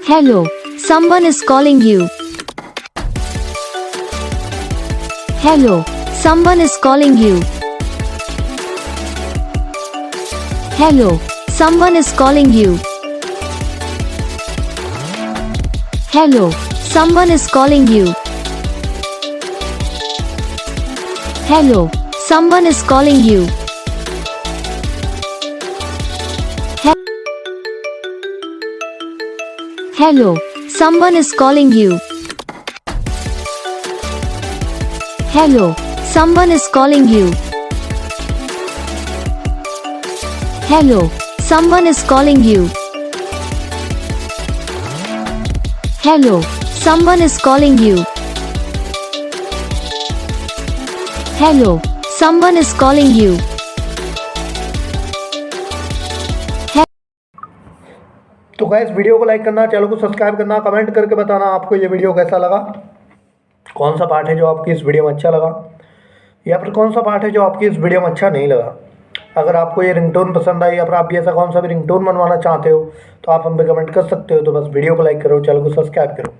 Hello, someone is calling you. Hello, someone is calling you. Hello, someone is calling you. Hello, someone is calling you. Hello, someone is calling you. Hello, someone is calling you. Hello, someone is calling you. Hello, someone is calling you. Hello, someone is calling you. Hello, someone is calling you. तो guys video को like करना, channel को subscribe करना, comment करके बताना आपको ये video कैसा लगा, कौन सा पार्ट है जो आपकी इस वीडियो में अच्छा लगा या फिर कौन सा पार्ट है जो आपकी इस वीडियो में अच्छा नहीं लगा। अगर आपको ये रिंगटोन पसंद आई या फिर आप भी ऐसा कौन सा भी रिंगटोन बनवाना चाहते हो तो आप हम पे कमेंट कर सकते हो। तो बस वीडियो को लाइक करो, चैनल को सब्सक्राइब करो।